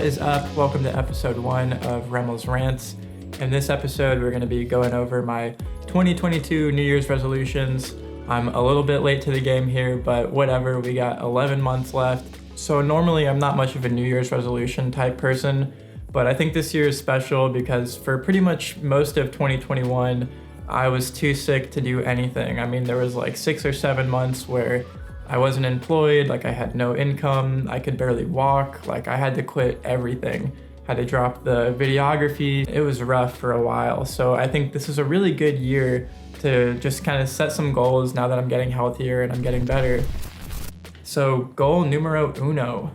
is up? Welcome to episode 1 of Remmelz Rantz. In this episode, we're going to be going over my 2022 New Year's resolutions. I'm a little bit late to the game here, but whatever, we got 11 months left. So normally I'm not much of a New Year's resolution type person, but I think this year is special because for pretty much most of 2021, I was too sick to do anything. I mean, there was like 6 or 7 months where I wasn't employed, like I had no income, I could barely walk, like I had to quit everything. Had to drop the videography. It was rough for a while. So I think this is a really good year to just kind of set some goals now that I'm getting healthier and I'm getting better. So goal numero uno.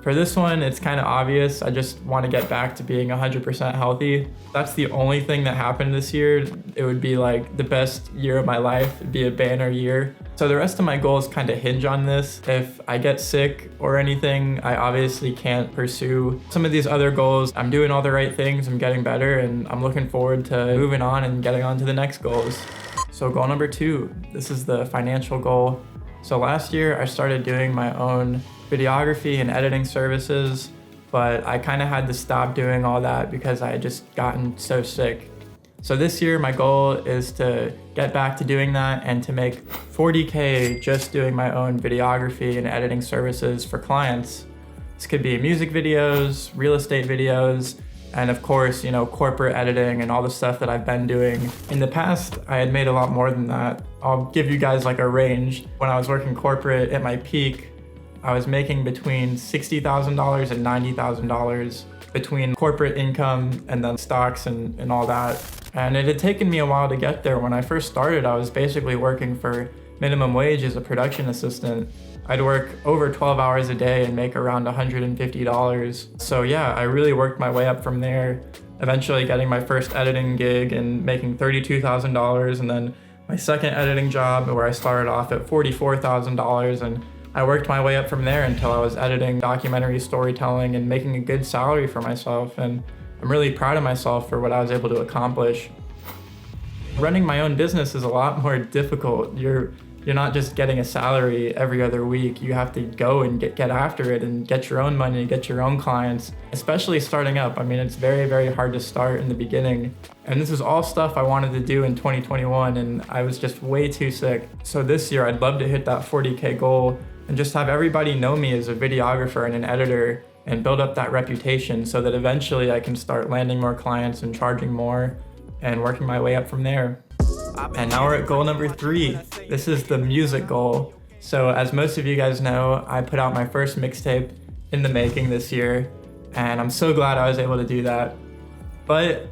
For this one, it's kind of obvious. I just want to get back to being 100% healthy. That's the only thing that happened this year. It would be like the best year of my life. It'd be a banner year. So the rest of my goals kind of hinge on this. If I get sick or anything, I obviously can't pursue some of these other goals. I'm doing all the right things, I'm getting better, and I'm looking forward to moving on and getting on to the next goals. So goal number 2, this is the financial goal. So last year I started doing my own videography and editing services, but I kind of had to stop doing all that because I had just gotten so sick. So this year my goal is to get back to doing that and to make $40K just doing my own videography and editing services for clients. This could be music videos, real estate videos, and of course, corporate editing and all the stuff that I've been doing. In the past, I had made a lot more than that. I'll give you guys like a range. When I was working corporate at my peak, I was making between $60,000 and $90,000 between corporate income and then stocks and all that. And it had taken me a while to get there. When I first started, I was basically working for minimum wage as a production assistant. I'd work over 12 hours a day and make around $150. So yeah, I really worked my way up from there, eventually getting my first editing gig and making $32,000, and then my second editing job where I started off at $44,000, and I worked my way up from there until I was editing documentary storytelling and making a good salary for myself, and I'm really proud of myself for what I was able to accomplish. Running my own business is a lot more difficult. You're not just getting a salary every other week. You have to go and get after it and get your own money, get your own clients, especially starting up. I mean, it's very, very hard to start in the beginning. And this is all stuff I wanted to do in 2021, and I was just way too sick. So this year, I'd love to hit that 40K goal and just have everybody know me as a videographer and an editor and build up that reputation so that eventually I can start landing more clients and charging more and working my way up from there. And now we're at goal number 3. This is the music goal. So as most of you guys know, I put out my first mixtape in the making this year, and I'm so glad I was able to do that. But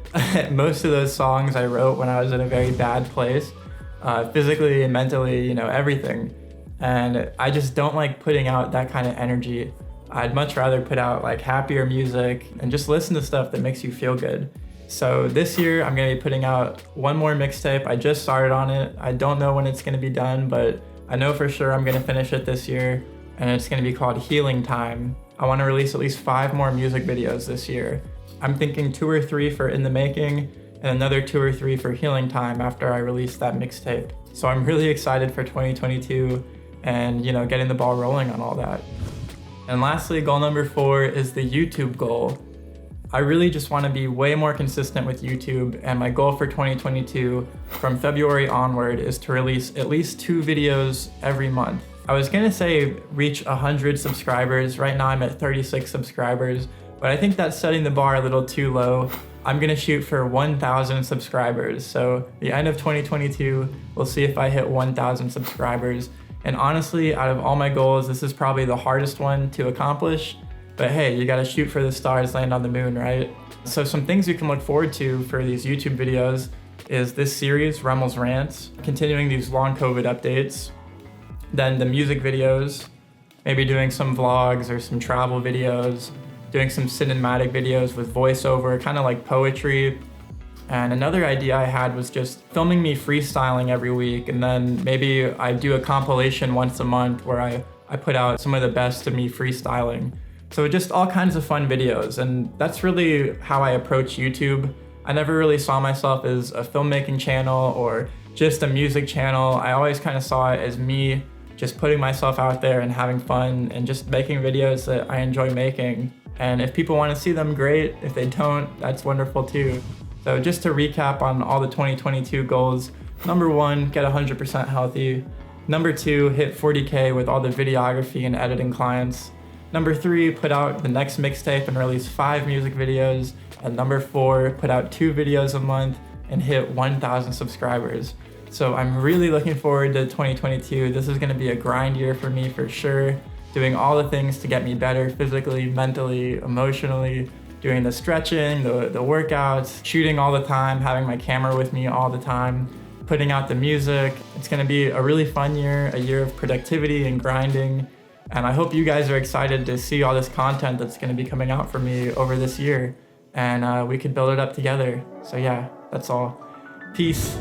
most of those songs I wrote when I was in a very bad place, physically and mentally, everything. And I just don't like putting out that kind of energy. I'd much rather put out like happier music and just listen to stuff that makes you feel good. So this year I'm gonna be putting out one more mixtape. I just started on it. I don't know when it's gonna be done, but I know for sure I'm gonna finish it this year, and it's gonna be called Healing Time. I wanna release at least 5 more music videos this year. I'm thinking 2 or 3 for In the Making and another 2 or 3 for Healing Time after I release that mixtape. So I'm really excited for 2022 and getting the ball rolling on all that. And lastly, goal number 4 is the YouTube goal. I really just want to be way more consistent with YouTube, and my goal for 2022 from February onward is to release at least 2 videos every month. I was gonna say reach 100 subscribers. Right now I'm at 36 subscribers, but I think that's setting the bar a little too low. I'm gonna shoot for 1,000 subscribers. So the end of 2022, we'll see if I hit 1,000 subscribers. And honestly, out of all my goals, this is probably the hardest one to accomplish. But hey, you gotta shoot for the stars, land on the moon, right? So some things you can look forward to for these YouTube videos is this series, Remmelz Rantz, continuing these long COVID updates. Then the music videos, maybe doing some vlogs or some travel videos, doing some cinematic videos with voiceover, kind of like poetry. And another idea I had was just filming me freestyling every week, and then maybe I do a compilation once a month where I put out some of the best of me freestyling. So just all kinds of fun videos, and that's really how I approach YouTube. I never really saw myself as a filmmaking channel or just a music channel. I always kind of saw it as me just putting myself out there and having fun and just making videos that I enjoy making. And if people want to see them, great. If they don't, that's wonderful too. So just to recap on all the 2022 goals, number 1, get 100% healthy. Number 2, hit 40K with all the videography and editing clients. Number 3, put out the next mixtape and release 5 music videos. And number 4, put out 2 videos a month and hit 1,000 subscribers. So I'm really looking forward to 2022. This is gonna be a grind year for me for sure. Doing all the things to get me better physically, mentally, emotionally, doing the stretching, the workouts, shooting all the time, having my camera with me all the time, putting out the music. It's gonna be a really fun year, a year of productivity and grinding. And I hope you guys are excited to see all this content that's gonna be coming out for me over this year. And we could build it up together. So yeah, that's all. Peace.